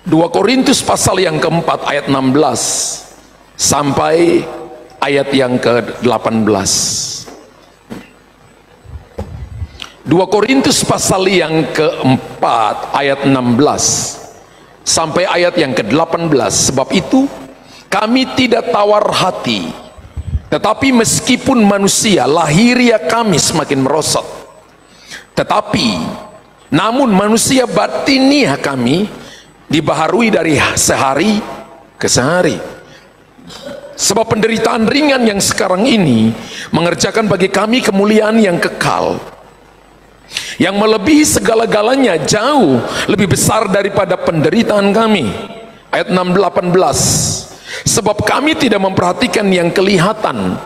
2 Korintus pasal yang keempat ayat 16 sampai ayat yang ke-18. 2 Korintus pasal yang keempat ayat 16 sampai ayat yang ke-18. Sebab itu kami tidak tawar hati, tetapi meskipun manusia lahiriah kami semakin merosot, tetapi namun manusia batiniah kami dibaharui dari sehari ke sehari. Sebab penderitaan ringan yang sekarang ini mengerjakan bagi kami kemuliaan yang kekal, yang melebihi segala-galanya, jauh lebih besar daripada penderitaan kami. Ayat 18, sebab kami tidak memperhatikan yang kelihatan,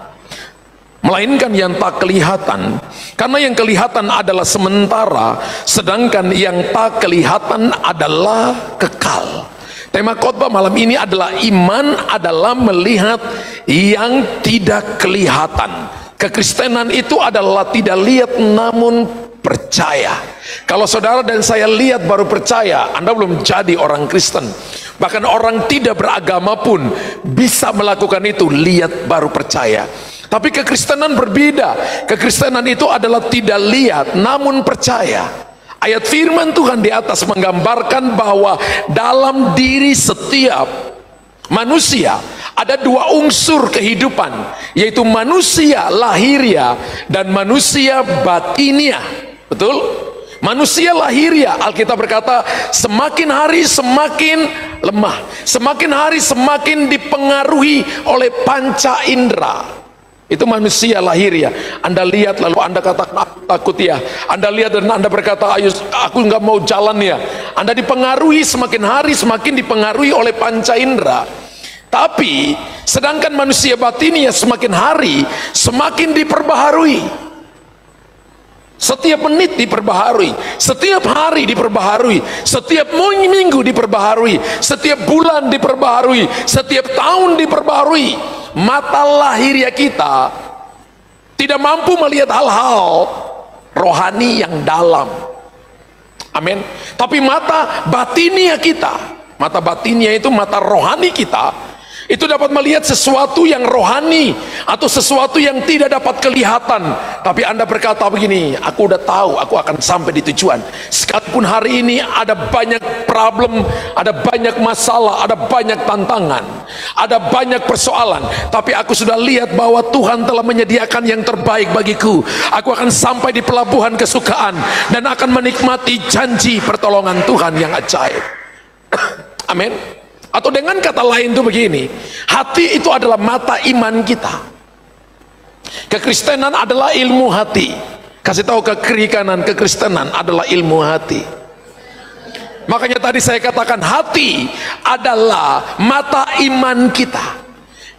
melainkan yang tak kelihatan, karena yang kelihatan adalah sementara, sedangkan yang tak kelihatan adalah kekal. Tema khotbah malam ini adalah iman adalah melihat yang tidak kelihatan. Kekristenan itu adalah tidak lihat namun percaya. Kalau saudara dan saya lihat baru percaya, Anda belum jadi orang Kristen. Bahkan orang tidak beragama pun bisa melakukan itu, lihat baru percaya. Tapi kekristenan berbeda. Kekristenan itu adalah tidak lihat namun percaya. Ayat firman Tuhan di atas menggambarkan bahwa dalam diri setiap manusia ada 2 unsur kehidupan, yaitu manusia lahiriah dan manusia batiniah. Betul? Manusia lahiriah, Alkitab berkata, semakin hari semakin lemah, semakin hari semakin dipengaruhi oleh panca indera. Itu manusia lahiriah. Anda lihat lalu Anda katakan, aku takut ya. Anda lihat dan Anda berkata, ayo aku nggak mau jalan ya. Anda dipengaruhi semakin hari semakin dipengaruhi oleh panca indera. Tapi sedangkan manusia batiniah semakin hari semakin diperbaharui. Setiap menit diperbaharui, setiap hari diperbaharui, setiap minggu diperbaharui, setiap bulan diperbaharui, setiap tahun diperbaharui. Mata lahiriah kita tidak mampu melihat hal-hal rohani yang dalam. Amin. Tapi mata batiniah kita, mata batiniah itu mata rohani kita, itu dapat melihat sesuatu yang rohani atau sesuatu yang tidak dapat kelihatan. Tapi Anda berkata begini, aku udah tahu aku akan sampai di tujuan. Sekalipun hari ini ada banyak problem, ada banyak masalah, ada banyak tantangan, ada banyak persoalan, tapi aku sudah lihat bahwa Tuhan telah menyediakan yang terbaik bagiku. Aku akan sampai di pelabuhan kesukaan dan akan menikmati janji pertolongan Tuhan yang ajaib. Amin. Atau dengan kata lain itu begini, hati itu adalah mata iman kita. Kekristenan adalah ilmu hati. Kasih tahu ke kiri kanan, kekristenan adalah ilmu hati. Makanya tadi saya katakan hati adalah mata iman kita.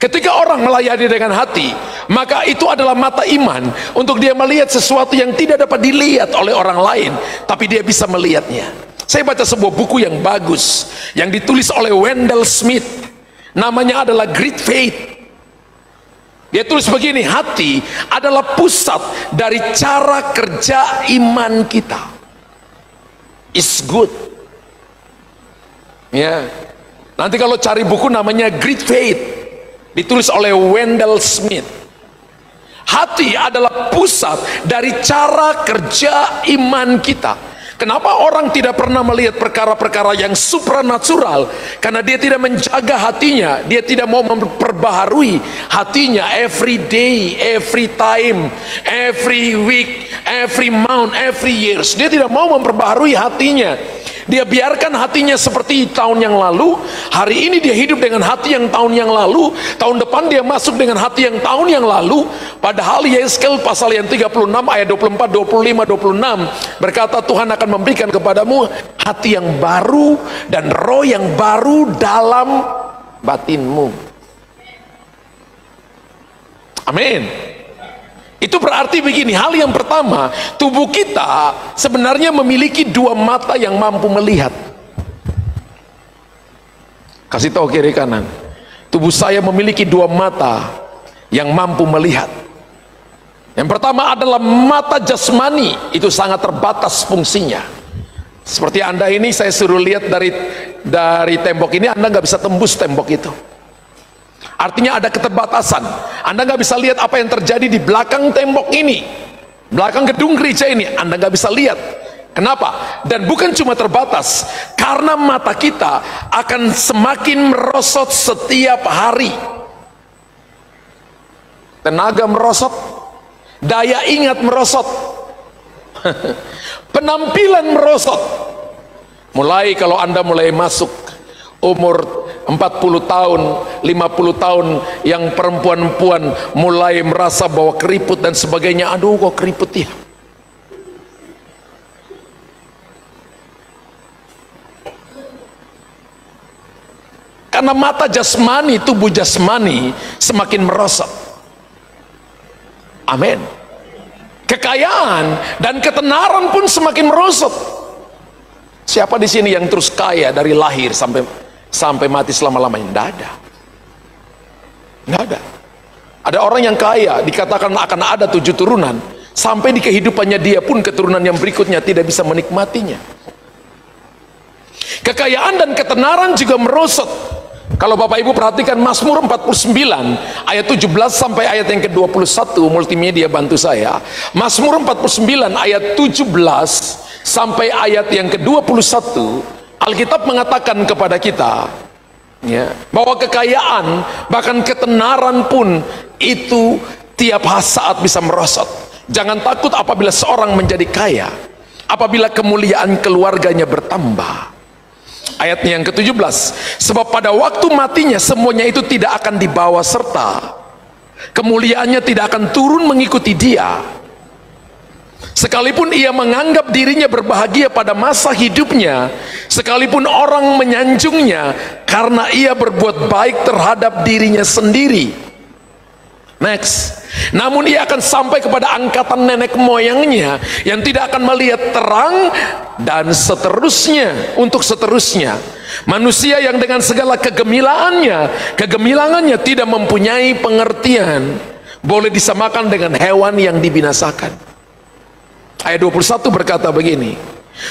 Ketika orang melayani dengan hati, maka itu adalah mata iman untuk dia melihat sesuatu yang tidak dapat dilihat oleh orang lain, tapi dia bisa melihatnya. Saya baca sebuah buku yang bagus yang ditulis oleh Wendell Smith, namanya adalah Great Faith. Dia tulis begini, hati adalah pusat dari cara kerja iman kita. It's good ya. Nanti kalau cari buku namanya Great Faith, ditulis oleh Wendell Smith. Hati adalah pusat dari cara kerja iman kita. Kenapa orang tidak pernah melihat perkara-perkara yang supranatural? Karena dia tidak menjaga hatinya. Dia tidak mau memperbaharui hatinya every day, every time, every week, every month, every years. Dia tidak mau memperbaharui hatinya. Dia biarkan hatinya seperti tahun yang lalu. Hari ini dia hidup dengan hati yang tahun yang lalu. Tahun depan dia masuk dengan hati yang tahun yang lalu. Padahal Yeskel pasal yang 36 ayat 24, 25, 26 berkata, Tuhan akan memberikan kepadamu hati yang baru dan roh yang baru dalam batinmu. Amin. Itu berarti begini, hal yang pertama, tubuh kita sebenarnya memiliki 2 mata yang mampu melihat. Kasih tahu kiri kanan, tubuh saya memiliki 2 mata yang mampu melihat. Yang pertama adalah mata jasmani, itu sangat terbatas fungsinya. Seperti Anda ini, saya suruh lihat dari tembok ini, Anda nggak bisa tembus tembok itu. Artinya ada keterbatasan. Anda nggak bisa lihat apa yang terjadi di belakang tembok ini, belakang gedung gereja ini. Anda nggak bisa lihat. Kenapa? Dan bukan cuma terbatas, karena mata kita akan semakin merosot setiap hari. Tenaga merosot, daya ingat merosot, penampilan merosot. Mulai kalau Anda mulai masuk umur 40 tahun, 50 tahun, yang perempuan-perempuan mulai merasa bahwa keriput dan sebagainya. Aduh, kok keriput ya? Karena mata jasmani, tubuh jasmani semakin merosot. Amin. Kekayaan dan ketenaran pun semakin merosot. Siapa di sini yang terus kaya dari lahir sampai mati selama-lamanya? Tidak ada. Tidak ada. Ada orang yang kaya, dikatakan akan ada 7 turunan, sampai di kehidupannya dia pun keturunan yang berikutnya tidak bisa menikmatinya. Kekayaan dan ketenaran juga merosot. Kalau Bapak Ibu perhatikan Mazmur 49 ayat 17 sampai ayat yang ke-21, multimedia bantu saya. Mazmur 49 ayat 17 sampai ayat yang ke-21, Alkitab mengatakan kepada kita, ya, bahwa kekayaan bahkan ketenaran pun itu tiap saat bisa merosot. Jangan takut apabila seorang menjadi kaya, apabila kemuliaan keluarganya bertambah. Ayatnya yang ke-17, sebab pada waktu matinya semuanya itu tidak akan dibawa serta, kemuliaannya tidak akan turun mengikuti dia. Sekalipun ia menganggap dirinya berbahagia pada masa hidupnya, sekalipun orang menyanjungnya karena ia berbuat baik terhadap dirinya sendiri. Next. Namun ia akan sampai kepada angkatan nenek moyangnya yang tidak akan melihat terang, dan seterusnya, untuk seterusnya. Manusia yang dengan segala kegemilangannya tidak mempunyai pengertian, boleh disamakan dengan hewan yang dibinasakan. Ayat 21 berkata begini,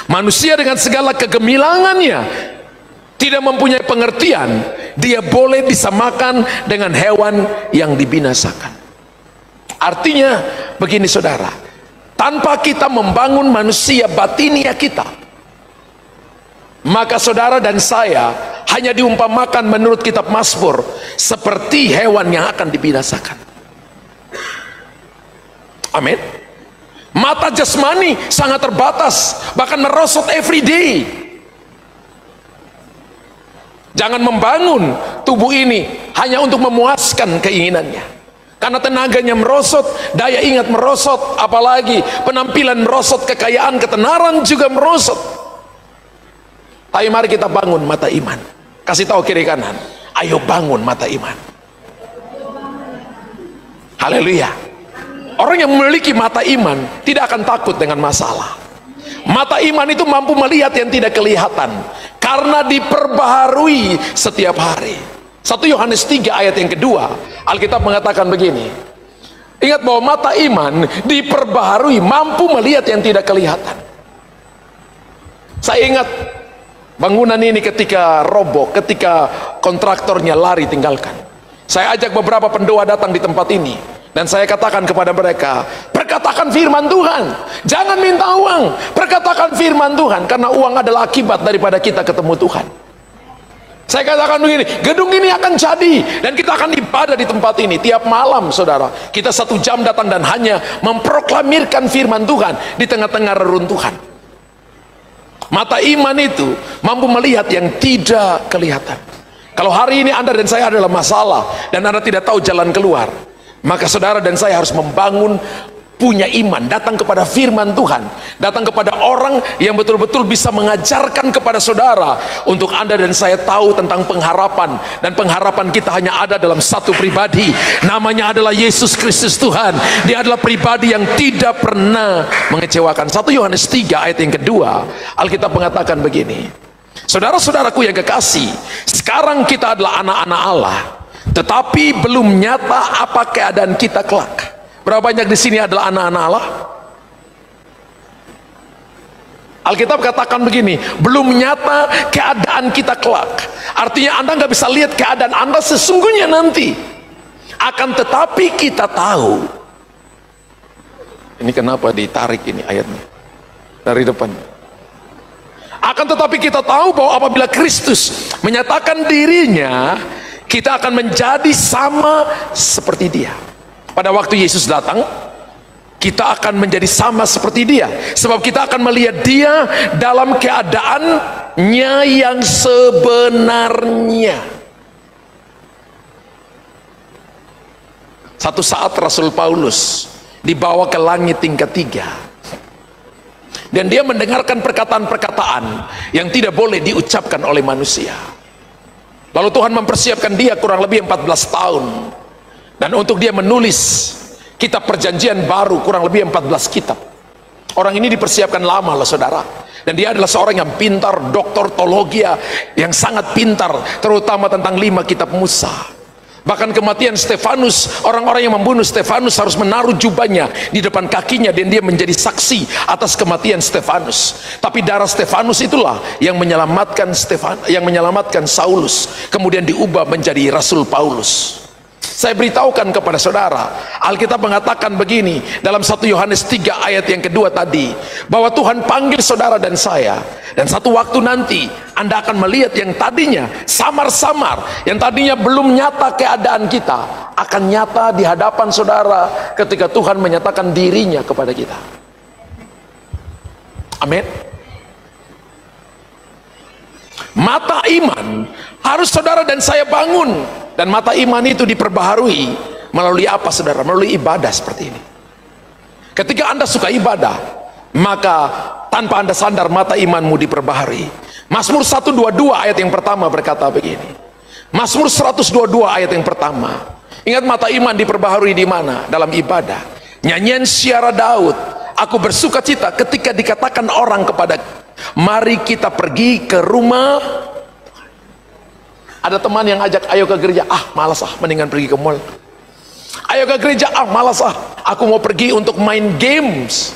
manusia dengan segala kegemilangannya tidak mempunyai pengertian, dia boleh disamakan dengan hewan yang dibinasakan. Artinya begini saudara, tanpa kita membangun manusia batinia kita, maka saudara dan saya hanya diumpamakan menurut kitab Mazmur seperti hewan yang akan dibinasakan. Amin. Mata jasmani sangat terbatas, bahkan merosot every day. Jangan membangun tubuh ini hanya untuk memuaskan keinginannya, karena tenaganya merosot, daya ingat merosot, apalagi penampilan merosot, kekayaan, ketenaran juga merosot. Tapi mari kita bangun mata iman. Kasih tahu kiri kanan, ayo bangun mata iman. Haleluya. Orang yang memiliki mata iman tidak akan takut dengan masalah. Mata iman itu mampu melihat yang tidak kelihatan, karena diperbaharui setiap hari. 1 Yohanes 3 ayat yang kedua, Alkitab mengatakan begini, ingat bahwa mata iman diperbaharui, mampu melihat yang tidak kelihatan. Saya ingat bangunan ini ketika roboh, ketika kontraktornya lari tinggalkan. Saya ajak beberapa pendoa datang di tempat ini, dan saya katakan kepada mereka, perkatakan firman Tuhan, jangan minta uang, perkatakan firman Tuhan, karena uang adalah akibat daripada kita ketemu Tuhan. Saya katakan begini, gedung ini akan jadi, dan kita akan ibadah di tempat ini tiap malam saudara. Kita 1 jam datang dan hanya memproklamirkan firman Tuhan di tengah-tengah reruntuhan. Mata iman itu mampu melihat yang tidak kelihatan. Kalau hari ini Anda dan saya adalah masalah, dan Anda tidak tahu jalan keluar, maka saudara dan saya harus membangun punya iman, datang kepada firman Tuhan, datang kepada orang yang betul-betul bisa mengajarkan kepada saudara, untuk Anda dan saya tahu tentang pengharapan, dan pengharapan kita hanya ada dalam satu pribadi, namanya adalah Yesus Kristus Tuhan. Dia adalah pribadi yang tidak pernah mengecewakan. 1 Yohanes 3 ayat yang kedua, Alkitab mengatakan begini, saudara-saudaraku yang kekasih, sekarang kita adalah anak-anak Allah, tetapi belum nyata apa keadaan kita kelak. Berapa banyak di sini adalah anak-anak Allah? Alkitab katakan begini, belum nyata keadaan kita kelak. Artinya Anda nggak bisa lihat keadaan Anda sesungguhnya nanti. Akan tetapi kita tahu. Ini kenapa ditarik ini ayatnya dari depan? Akan tetapi kita tahu bahwa apabila Kristus menyatakan dirinya, kita akan menjadi sama seperti dia. Pada waktu Yesus datang, kita akan menjadi sama seperti dia, sebab kita akan melihat dia dalam keadaannya yang sebenarnya. Satu saat Rasul Paulus dibawa ke langit tingkat 3, dan dia mendengarkan perkataan-perkataan yang tidak boleh diucapkan oleh manusia. Lalu Tuhan mempersiapkan dia kurang lebih 14 tahun, dan untuk dia menulis kitab perjanjian baru kurang lebih 14 kitab. Orang ini dipersiapkan lama loh saudara, dan dia adalah seorang yang pintar, doktor teologi yang sangat pintar, terutama tentang 5 kitab Musa. Bahkan kematian Stefanus, orang-orang yang membunuh Stefanus harus menaruh jubahnya di depan kakinya, dan dia menjadi saksi atas kematian Stefanus. Tapi darah Stefanus itulah yang menyelamatkan Saulus, kemudian diubah menjadi Rasul Paulus. Saya beritahukan kepada saudara, Alkitab mengatakan begini dalam 1 Yohanes 3 ayat yang kedua tadi, bahwa Tuhan panggil saudara dan saya, dan satu waktu nanti Anda akan melihat yang tadinya samar-samar, yang tadinya belum nyata keadaan kita, akan nyata di hadapan saudara ketika Tuhan menyatakan dirinya kepada kita. Amin. Mata iman harus saudara dan saya bangun. Dan mata iman itu diperbaharui melalui apa saudara? Melalui ibadah seperti ini. Ketika Anda suka ibadah, maka tanpa Anda sadar mata imanmu diperbaharui. Mazmur 122 ayat yang pertama berkata begini. Mazmur 122 ayat yang pertama. Ingat, mata iman diperbaharui di mana? Dalam ibadah. Nyanyian Syiara Daud, aku bersuka cita ketika dikatakan orang kepada, mari kita pergi ke rumah. Ada teman yang ajak, ayo ke gereja, malas mendingan pergi ke mall. Ayo ke gereja, malas aku mau pergi untuk main games.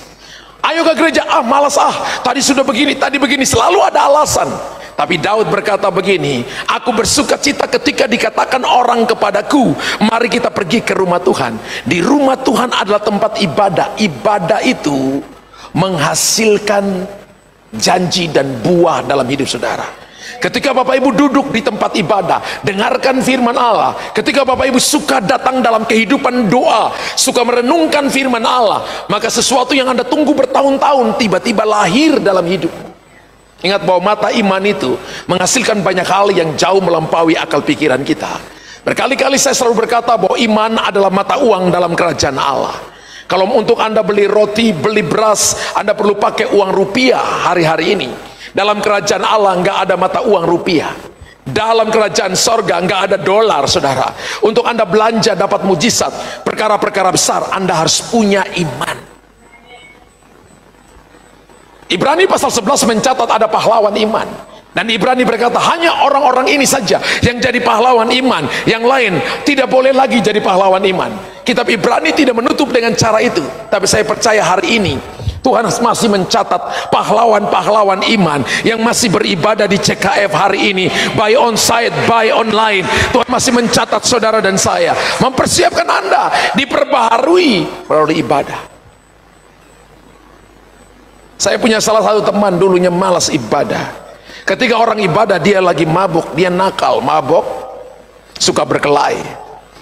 Ayo ke gereja, malas tadi sudah begini, tadi begini, selalu ada alasan. Tapi Daud berkata begini, aku bersuka cita ketika dikatakan orang kepadaku, mari kita pergi ke rumah Tuhan. Di rumah Tuhan adalah tempat ibadah. Ibadah itu menghasilkan janji dan buah dalam hidup saudara. Ketika Bapak Ibu duduk di tempat ibadah, dengarkan firman Allah. Ketika Bapak Ibu suka datang dalam kehidupan doa, suka merenungkan firman Allah, maka sesuatu yang Anda tunggu bertahun-tahun tiba-tiba lahir dalam hidup. Ingat bahwa mata iman itu menghasilkan banyak hal yang jauh melampaui akal pikiran kita. Berkali-kali saya selalu berkata bahwa iman adalah mata uang dalam kerajaan Allah. Kalau untuk Anda beli roti, beli beras, Anda perlu pakai uang rupiah hari-hari ini. Dalam kerajaan Allah nggak ada mata uang rupiah. Dalam kerajaan sorga nggak ada dolar saudara. Untuk Anda belanja dapat mujizat, perkara-perkara besar, Anda harus punya iman. Ibrani pasal 11 mencatat ada pahlawan iman. Dan Ibrani berkata hanya orang-orang ini saja yang jadi pahlawan iman, yang lain tidak boleh lagi jadi pahlawan iman. Kitab Ibrani tidak menutup dengan cara itu. Tapi saya percaya hari ini Tuhan masih mencatat pahlawan-pahlawan iman yang masih beribadah di CKF hari ini, by onsite, by online. Tuhan masih mencatat saudara dan saya, mempersiapkan Anda diperbaharui melalui ibadah. Saya punya salah satu teman dulunya malas ibadah. Ketika orang ibadah dia lagi mabuk, dia nakal, mabuk, suka berkelahi.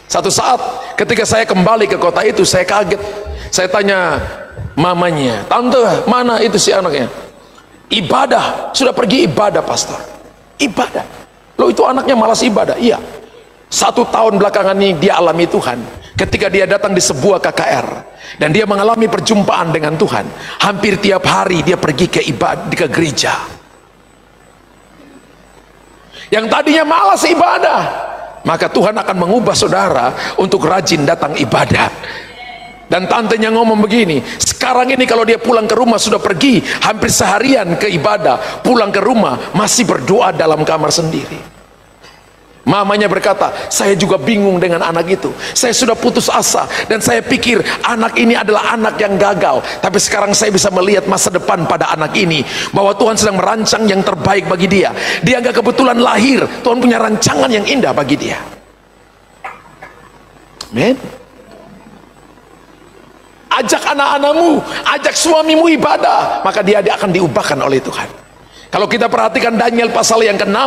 Satu saat ketika saya kembali ke kota itu, saya kaget. Saya tanya mamanya, tante, mana itu si anaknya? Ibadah, sudah pergi ibadah pastor. Ibadah, loh itu anaknya malas ibadah. Iya, 1 tahun belakangan ini dia alami Tuhan. Ketika dia datang di sebuah KKR dan dia mengalami perjumpaan dengan Tuhan, hampir tiap hari dia pergi ke ibadah, ke gereja. Yang tadinya malas ibadah, maka Tuhan akan mengubah saudara untuk rajin datang ibadah. Dan tantenya ngomong begini, sekarang ini kalau dia pulang ke rumah sudah pergi hampir seharian ke ibadah, pulang ke rumah masih berdoa dalam kamar sendiri. Mamanya berkata, saya juga bingung dengan anak itu. Saya sudah putus asa dan saya pikir anak ini adalah anak yang gagal. Tapi sekarang saya bisa melihat masa depan pada anak ini, bahwa Tuhan sedang merancang yang terbaik bagi dia. Dia gak kebetulan lahir, Tuhan punya rancangan yang indah bagi dia. Amen. Ajak anak-anakmu, ajak suamimu ibadah, maka dia akan diubahkan oleh Tuhan. Kalau kita perhatikan Daniel pasal yang ke-6,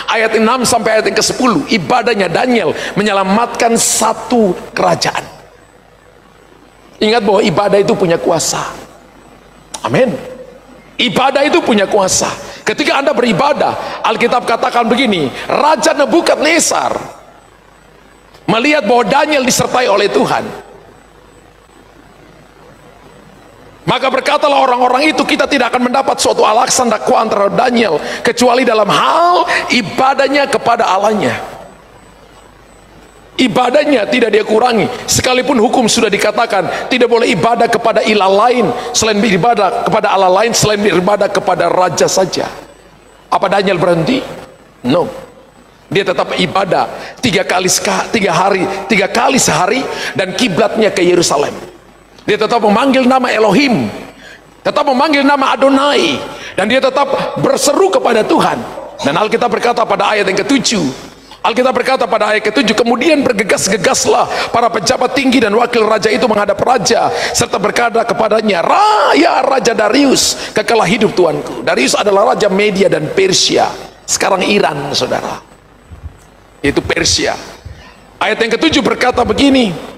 ayat 6 sampai ayat yang ke-10, ibadahnya Daniel menyelamatkan satu kerajaan. Ingat bahwa ibadah itu punya kuasa. Amin. Ibadah itu punya kuasa. Ketika Anda beribadah, Alkitab katakan begini, Raja Nebukadnezar melihat bahwa Daniel disertai oleh Tuhan, maka berkatalah orang-orang itu, kita tidak akan mendapat suatu alasan dakwaan terhadap Daniel kecuali dalam hal ibadahnya kepada Allahnya. Ibadahnya tidak dia kurangi, sekalipun hukum sudah dikatakan tidak boleh ibadah kepada ilah lain selain beribadah kepada Allah lain selain beribadah kepada raja saja. Apa Daniel berhenti? No. Dia tetap ibadah 3 kali sehari dan kiblatnya ke Yerusalem. Dia tetap memanggil nama Elohim, tetap memanggil nama Adonai, dan dia tetap berseru kepada Tuhan. Dan Alkitab berkata pada ayat yang ke-7, kemudian bergegas-gegaslah para pejabat tinggi dan wakil raja itu menghadap raja, serta berkata kepadanya, Raja Darius, kekalah hidup tuanku. Darius adalah raja Media dan Persia, sekarang Iran, saudara, yaitu Persia. Ayat yang ke-7 berkata begini,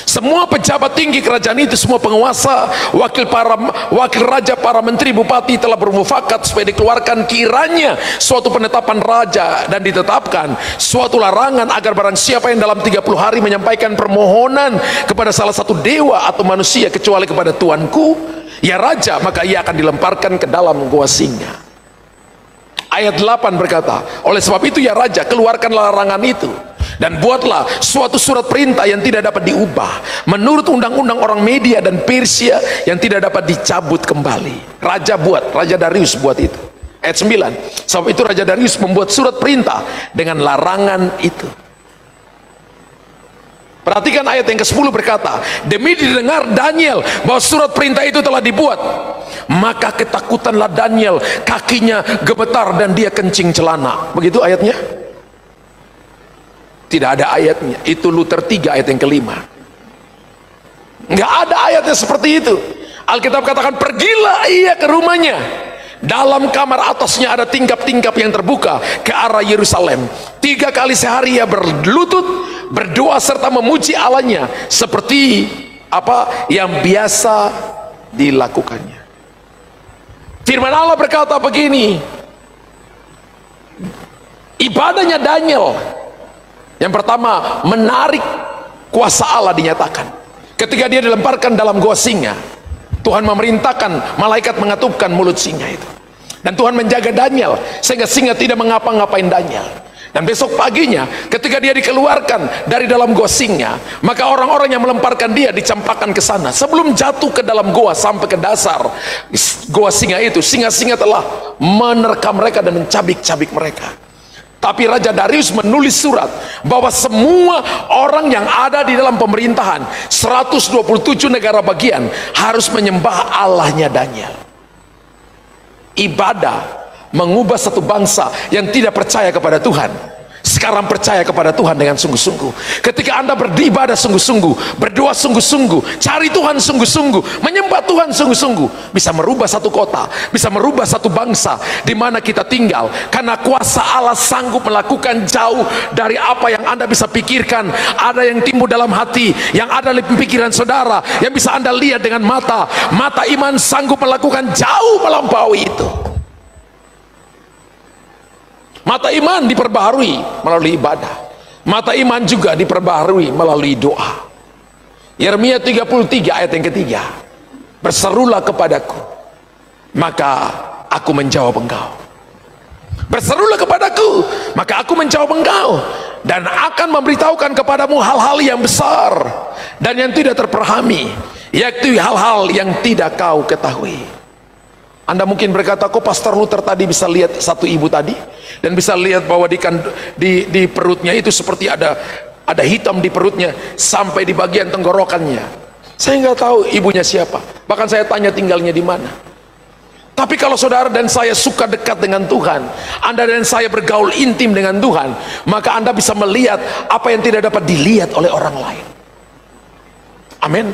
semua pejabat tinggi kerajaan itu, semua penguasa, wakil raja, para menteri, bupati telah bermufakat supaya dikeluarkan kiranya suatu penetapan raja dan ditetapkan suatu larangan agar barang siapa yang dalam 30 hari menyampaikan permohonan kepada salah satu dewa atau manusia kecuali kepada tuanku, ya raja, maka ia akan dilemparkan ke dalam gua singa. Ayat 8 berkata, oleh sebab itu ya raja, keluarkanlah larangan itu dan buatlah suatu surat perintah yang tidak dapat diubah menurut undang-undang orang Media dan Persia yang tidak dapat dicabut kembali. Raja Darius buat itu. Ayat 9, sebab itu Raja Darius membuat surat perintah dengan larangan itu. Perhatikan ayat yang ke-10 berkata, demi didengar Daniel bahwa surat perintah itu telah dibuat, maka ketakutanlah Daniel, kakinya gemetar dan dia kencing celana. Begitu ayatnya? Tidak ada ayatnya. Itu Luther 3 ayat yang ke-5. Nggak ada ayatnya seperti itu. Alkitab katakan, pergilah ia ke rumahnya, dalam kamar atasnya ada tingkap-tingkap yang terbuka ke arah Yerusalem. 3 kali sehari ia berlutut, berdoa serta memuji Allahnya seperti apa yang biasa dilakukannya. Firman Allah berkata begini, ibadahnya Daniel yang pertama, menarik kuasa Allah dinyatakan. Ketika dia dilemparkan dalam gua singa, Tuhan memerintahkan malaikat mengatupkan mulut singa itu, dan Tuhan menjaga Daniel sehingga singa tidak mengapa-ngapain Daniel. Dan besok paginya ketika dia dikeluarkan dari dalam gua singa, maka orang-orang yang melemparkan dia dicampakkan ke sana. Sebelum jatuh ke dalam gua sampai ke dasar gua singa itu, singa-singa telah menerkam mereka dan mencabik-cabik mereka. Tapi Raja Darius menulis surat bahwa semua orang yang ada di dalam pemerintahan 127 negara bagian harus menyembah Allahnya Daniel. Ibadah mengubah satu bangsa yang tidak percaya kepada Tuhan sekarang percaya kepada Tuhan dengan sungguh-sungguh. Ketika Anda beribadah sungguh-sungguh, berdoa sungguh-sungguh, cari Tuhan sungguh-sungguh, menyembah Tuhan sungguh-sungguh, bisa merubah satu kota, bisa merubah satu bangsa di mana kita tinggal, karena kuasa Allah sanggup melakukan jauh dari apa yang Anda bisa pikirkan. Ada yang timbul dalam hati, yang ada di pikiran saudara, yang bisa Anda lihat dengan mata iman sanggup melakukan jauh melampaui itu. Mata iman diperbaharui melalui ibadah. Mata iman juga diperbaharui melalui doa. Yeremia 33 ayat yang ketiga, berserulah kepadaku, maka aku menjawab engkau. Berserulah kepadaku, maka aku menjawab engkau, dan akan memberitahukan kepadamu hal-hal yang besar dan yang tidak terpahami, yaitu hal-hal yang tidak kau ketahui. Anda mungkin berkata, kok Pastor Luther tadi bisa lihat satu ibu tadi, dan bisa lihat bahwa di perutnya itu seperti ada hitam di perutnya sampai di bagian tenggorokannya. Saya nggak tahu ibunya siapa, bahkan saya tanya tinggalnya di mana. Tapi kalau saudara dan saya suka dekat dengan Tuhan, Anda dan saya bergaul intim dengan Tuhan, maka Anda bisa melihat apa yang tidak dapat dilihat oleh orang lain. Amin.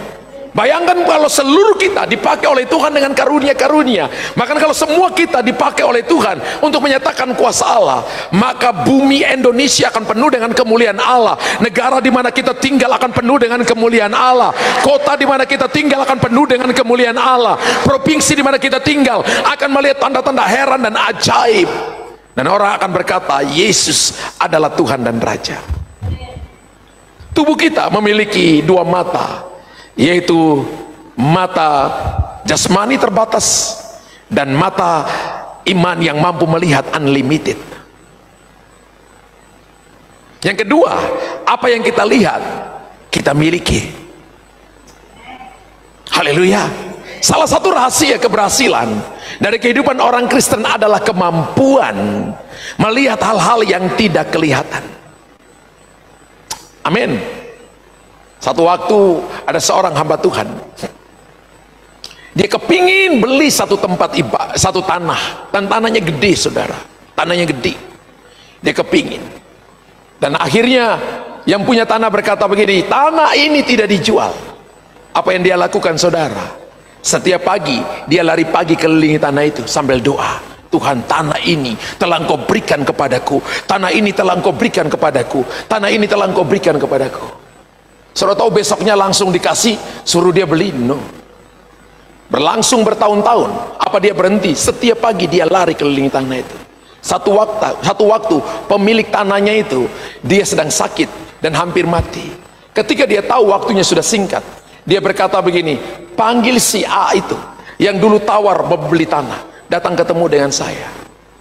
Bayangkan kalau seluruh kita dipakai oleh Tuhan dengan karunia-karunia. Maka kalau semua kita dipakai oleh Tuhan untuk menyatakan kuasa Allah, maka bumi Indonesia akan penuh dengan kemuliaan Allah. Negara di mana kita tinggal akan penuh dengan kemuliaan Allah. Kota di mana kita tinggal akan penuh dengan kemuliaan Allah. Provinsi di mana kita tinggal akan melihat tanda-tanda heran dan ajaib. Dan orang akan berkata, Yesus adalah Tuhan dan Raja. Tubuh kita memiliki dua mata, yaitu mata jasmani terbatas dan mata iman yang mampu melihat unlimited. Yang kedua, apa yang kita lihat kita miliki. Haleluya. Salah satu rahasia keberhasilan dari kehidupan orang Kristen adalah kemampuan melihat hal-hal yang tidak kelihatan. Amin. Satu waktu ada seorang hamba Tuhan, dia kepingin beli satu tempat satu tanah, dan tanahnya gede saudara, tanahnya gede, dia kepingin. Dan akhirnya yang punya tanah berkata begini, tanah ini tidak dijual. Apa yang dia lakukan saudara? Setiap pagi dia lari pagi kelilingi tanah itu sambil doa, Tuhan, tanah ini telah Engkau berikan kepadaku, tanah ini telah Engkau berikan kepadaku, tanah ini telah Engkau berikan kepadaku. Saudara tahu besoknya langsung dikasih, suruh dia beli? No. Berlangsung bertahun-tahun. Apa dia berhenti? Setiap pagi dia lari keliling tanah itu. Satu waktu pemilik tanahnya itu dia sedang sakit dan hampir mati. Ketika dia tahu waktunya sudah singkat, dia berkata begini, panggil si A itu yang dulu tawar membeli tanah, datang ketemu dengan saya.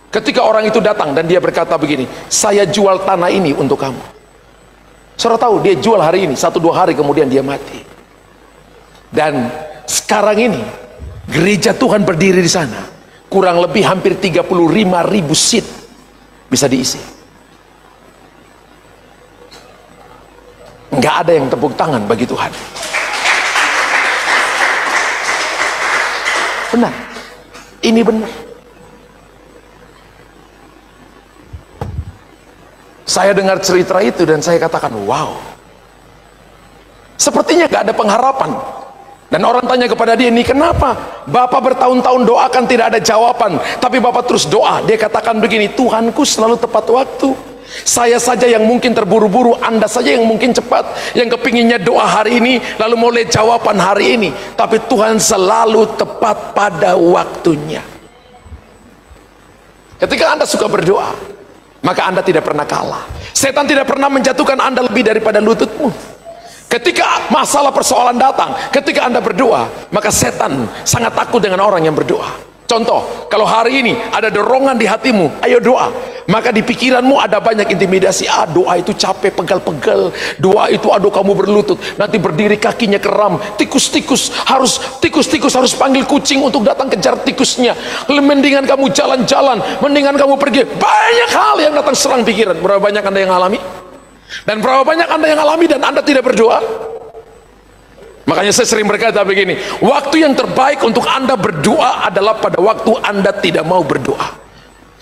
Ketika orang itu datang dan dia berkata begini, saya jual tanah ini untuk kamu. Saudara tahu dia jual hari ini, 1-2 hari kemudian dia mati. Dan sekarang ini gereja Tuhan berdiri di sana, kurang lebih hampir 35.000 seat bisa diisi. Nggak ada yang tepuk tangan bagi Tuhan. Benar, ini benar. Saya dengar cerita itu dan saya katakan, wow, sepertinya gak ada pengharapan. Dan orang tanya kepada dia, ini kenapa Bapak bertahun-tahun doakan tidak ada jawaban, tapi Bapak terus doa? Dia katakan begini, Tuhanku selalu tepat waktu. Saya saja yang mungkin terburu-buru, Anda saja yang mungkin cepat, yang kepinginnya doa hari ini lalu mau lihat jawaban hari ini. Tapi Tuhan selalu tepat pada waktunya. Ketika Anda suka berdoa, maka Anda tidak pernah kalah. Setan tidak pernah menjatuhkan Anda lebih daripada lututmu. Ketika masalah persoalan datang, ketika Anda berdoa, maka setan sangat takut dengan orang yang berdoa. Contoh, kalau hari ini ada dorongan di hatimu, ayo doa, maka di pikiranmu ada banyak intimidasi. Doa itu capek, pegal-pegal. Doa itu aduh kamu berlutut, nanti berdiri kakinya keram. Tikus-tikus harus panggil kucing untuk datang kejar tikusnya. Mendingan kamu jalan-jalan, mendingan kamu pergi. Banyak hal yang datang serang pikiran. Berapa banyak Anda yang alami? Dan berapa banyak Anda yang alami dan Anda tidak berdoa? Makanya saya sering berkata begini, waktu yang terbaik untuk Anda berdoa adalah pada waktu Anda tidak mau berdoa.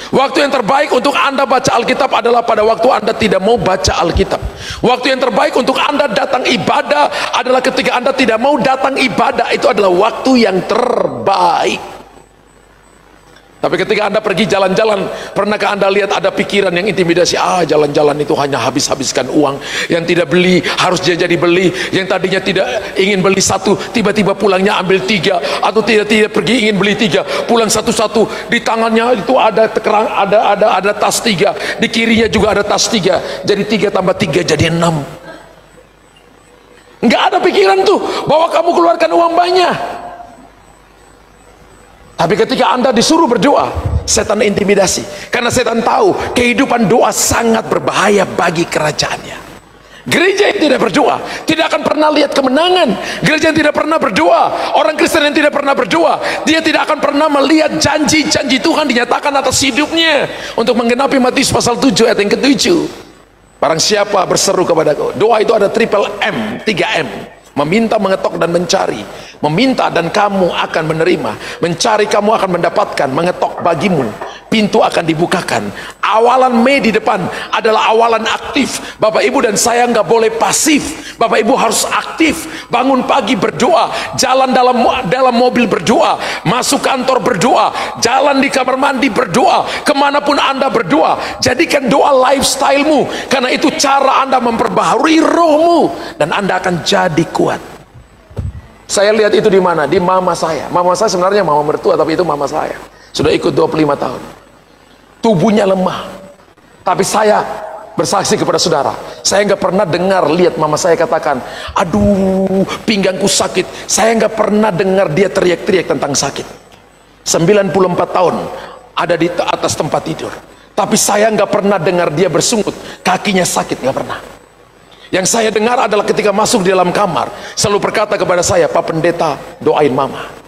Waktu yang terbaik untuk Anda baca Alkitab adalah pada waktu Anda tidak mau baca Alkitab. Waktu yang terbaik untuk Anda datang ibadah adalah ketika Anda tidak mau datang ibadah. Itu adalah waktu yang terbaik. Tapi ketika Anda pergi jalan-jalan, pernahkah Anda lihat ada pikiran yang intimidasi? Jalan-jalan itu hanya habis-habiskan uang. Yang tidak beli harus jadi beli. Yang tadinya tidak ingin beli satu, tiba-tiba pulangnya ambil 3. Atau tidak pergi ingin beli 3, pulang satu-satu. Di tangannya itu ada kerang, ada tas 3. Di kirinya juga ada tas 3. Jadi 3 tambah 3 jadi 6. Nggak ada pikiran tuh bahwa kamu keluarkan uang banyak. Tapi ketika Anda disuruh berdoa, setan intimidasi. Karena setan tahu kehidupan doa sangat berbahaya bagi kerajaannya. Gereja yang tidak berdoa tidak akan pernah lihat kemenangan. Gereja yang tidak pernah berdoa, orang Kristen yang tidak pernah berdoa, dia tidak akan pernah melihat janji-janji Tuhan dinyatakan atas hidupnya untuk menggenapi Matius pasal 7 ayat yang ke-7. Barang siapa berseru kepadaku, doa itu ada triple M, 3M. Meminta, mengetok, dan mencari. Meminta dan kamu akan menerima, mencari kamu akan mendapatkan, mengetok bagimu pintu akan dibukakan. Awalan Mei di depan adalah awalan aktif. Bapak Ibu dan saya nggak boleh pasif. Bapak Ibu harus aktif. Bangun pagi berdoa, jalan dalam mobil berdoa, masuk kantor berdoa, jalan di kamar mandi berdoa, kemanapun Anda berdoa. Jadikan doa lifestylemu, karena itu cara Anda memperbaharui rohmu dan Anda akan jadi kuat. Saya lihat itu di mana? Di mama saya. Mama saya sebenarnya mama mertua, tapi itu mama saya. Sudah ikut 25 tahun. Tubuhnya lemah. Tapi saya bersaksi kepada saudara, saya nggak pernah lihat mama saya katakan, aduh pinggangku sakit. Saya nggak pernah dengar dia teriak-teriak tentang sakit. 94 tahun ada di atas tempat tidur. Tapi saya nggak pernah dengar dia bersungut, kakinya sakit, nggak pernah. Yang saya dengar adalah ketika masuk di dalam kamar, selalu berkata kepada saya, Pak Pendeta doain mama.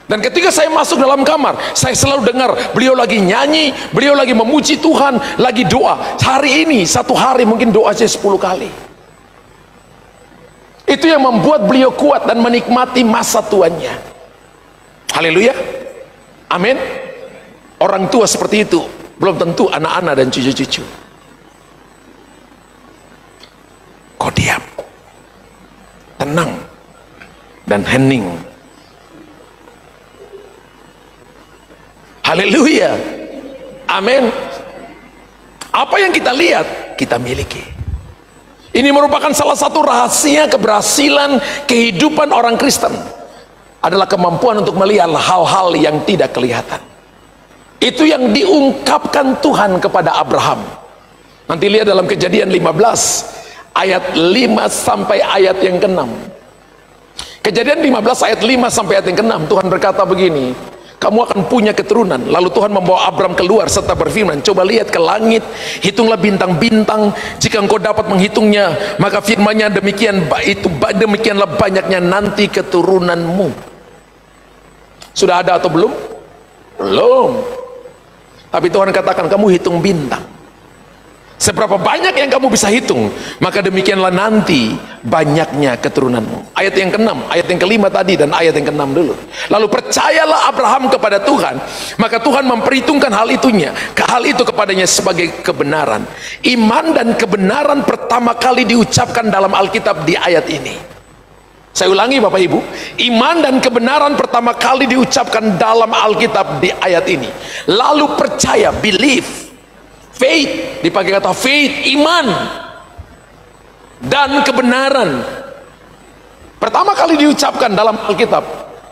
Dan ketika saya masuk dalam kamar, saya selalu dengar beliau lagi nyanyi, beliau lagi memuji Tuhan, lagi doa. Hari ini, satu hari mungkin doa saya 10 kali. Itu yang membuat beliau kuat dan menikmati masa tuanya. Haleluya, amin. Orang tua seperti itu, belum tentu anak-anak dan cucu-cucu. Kau diam, tenang, dan hening. Haleluya, amin. Apa yang kita lihat, kita miliki. Ini merupakan salah satu rahasia keberhasilan kehidupan orang Kristen, adalah kemampuan untuk melihat hal-hal yang tidak kelihatan. Itu yang diungkapkan Tuhan kepada Abraham. Nanti lihat dalam Kejadian 15 ayat 5 sampai ayat yang ke-6. Kejadian 15 ayat 5 sampai ayat yang ke-6, Tuhan berkata begini, kamu akan punya keturunan. Lalu Tuhan membawa Abram keluar serta berfirman, coba lihat ke langit, hitunglah bintang-bintang, jika engkau dapat menghitungnya, maka firman-Nya demikianlah banyaknya nanti keturunanmu. Sudah ada atau belum? Belum. Tapi Tuhan katakan, kamu hitung bintang. Seberapa banyak yang kamu bisa hitung, maka demikianlah nanti banyaknya keturunanmu. Ayat yang ke-6, ayat yang ke-5 tadi, dan ayat yang ke-6 dulu. Lalu percayalah Abraham kepada Tuhan, maka Tuhan memperhitungkan hal itu kepadanya sebagai kebenaran. Iman dan kebenaran pertama kali diucapkan dalam Alkitab di ayat ini. Saya ulangi Bapak Ibu, iman dan kebenaran pertama kali diucapkan dalam Alkitab di ayat ini. Lalu percaya, believe, faith, dipakai kata faith, iman dan kebenaran pertama kali diucapkan dalam Alkitab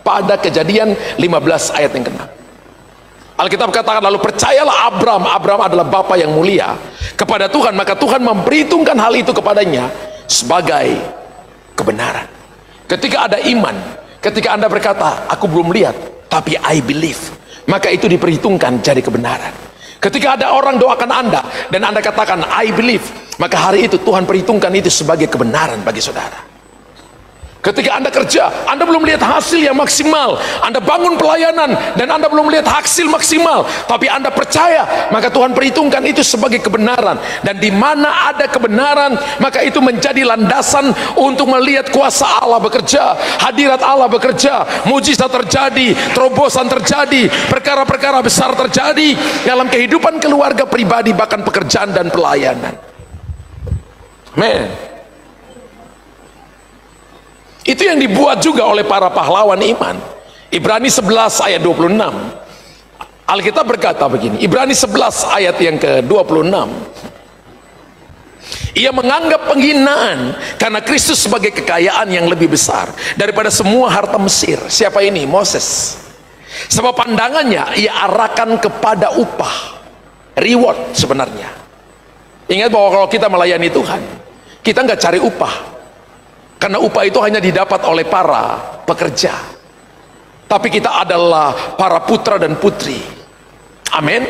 pada Kejadian 15 ayat yang ke-6. Alkitab katakan, lalu percayalah Abram adalah bapa yang mulia kepada Tuhan, maka Tuhan memperhitungkan hal itu kepadanya sebagai kebenaran. Ketika ada iman, ketika Anda berkata, aku belum lihat, tapi I believe, maka itu diperhitungkan jadi kebenaran. Ketika ada orang doakan Anda dan Anda katakan I believe, maka hari itu Tuhan perhitungkan itu sebagai kebenaran bagi saudara. Ketika Anda kerja, Anda belum lihat hasil yang maksimal, Anda bangun pelayanan dan Anda belum lihat hasil maksimal, tapi Anda percaya, maka Tuhan perhitungkan itu sebagai kebenaran. Dan di mana ada kebenaran, maka itu menjadi landasan untuk melihat kuasa Allah bekerja, hadirat Allah bekerja, mujizat terjadi, terobosan terjadi, perkara-perkara besar terjadi dalam kehidupan keluarga pribadi, bahkan pekerjaan dan pelayanan. Amen. Itu yang dibuat juga oleh para pahlawan iman. Ibrani 11 ayat 26. Alkitab berkata begini, Ibrani 11 ayat yang ke-26. Ia menganggap penghinaan karena Kristus sebagai kekayaan yang lebih besar daripada semua harta Mesir. Siapa ini? Moses. Sebab pandangannya ia arahkan kepada upah, reward sebenarnya. Ingat bahwa kalau kita melayani Tuhan, kita nggak cari upah, karena upah itu hanya didapat oleh para pekerja. Tapi kita adalah para putra dan putri. Amin.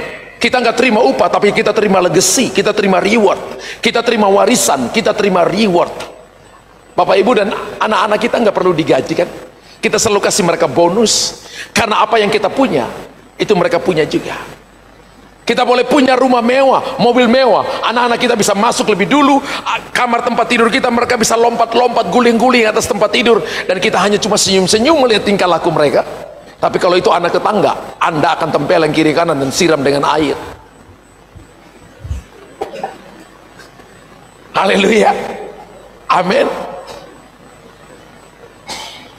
Kita nggak terima upah, tapi kita terima legacy, kita terima reward, kita terima warisan, kita terima reward. Bapak Ibu dan anak-anak kita nggak perlu digaji kan? Kita selalu kasih mereka bonus, karena apa yang kita punya itu mereka punya juga. Kita boleh punya rumah mewah, mobil mewah, anak-anak kita bisa masuk lebih dulu, kamar tempat tidur kita mereka bisa lompat-lompat, guling-guling atas tempat tidur, dan kita hanya cuma senyum-senyum melihat tingkah laku mereka. Tapi kalau itu anak tetangga, Anda akan tempeleng kiri kanan dan siram dengan air. Haleluya, amin.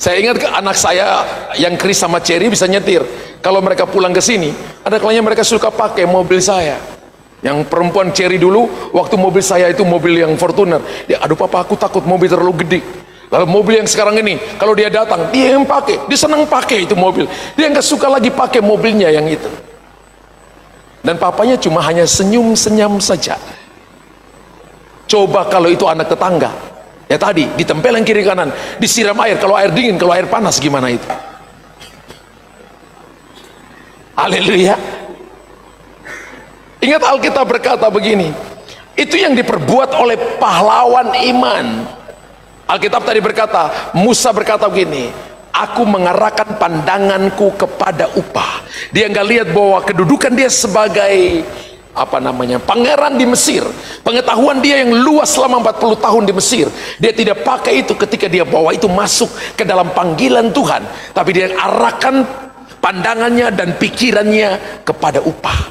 Saya ingat anak saya yang Chris sama Cherry bisa nyetir. Kalau mereka pulang ke sini, ada kalanya mereka suka pakai mobil saya. Yang perempuan Cherry dulu, waktu mobil saya itu mobil yang Fortuner, dia, aduh papa aku takut mobil terlalu gede. Lalu mobil yang sekarang ini, kalau dia datang, dia yang pakai, dia senang pakai itu mobil. Dia nggak suka lagi pakai mobilnya yang itu. Dan papanya cuma hanya senyum-senyum saja. Coba kalau itu anak tetangga, ya tadi ditempeleng kiri kanan, disiram air, kalau air dingin, kalau air panas gimana itu? Haleluya. Ingat Alkitab berkata begini, itu yang diperbuat oleh pahlawan iman. Alkitab tadi berkata, Musa berkata begini, aku mengarahkan pandanganku kepada upah. Dia nggak lihat bahwa kedudukan dia sebagai pangeran di Mesir, pengetahuan dia yang luas selama 40 tahun di Mesir, dia tidak pakai itu ketika dia bawa itu masuk ke dalam panggilan Tuhan, tapi dia arahkan pandangannya dan pikirannya kepada upah.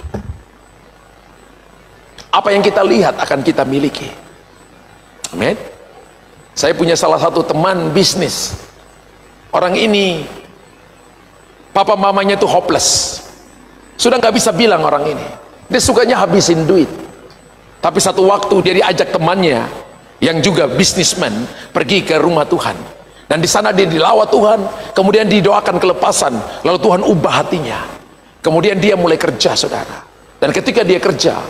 Apa yang kita lihat akan kita miliki. Amin. Saya punya salah satu teman bisnis. Orang ini papa mamanya tuh hopeless, sudah nggak bisa bilang orang ini. Dia sukanya habisin duit. Tapi satu waktu dia diajak temannya yang juga bisnismen pergi ke rumah Tuhan. Dan di sana dia dilawat Tuhan, kemudian didoakan kelepasan, lalu Tuhan ubah hatinya. Kemudian dia mulai kerja, saudara. Dan ketika dia kerja,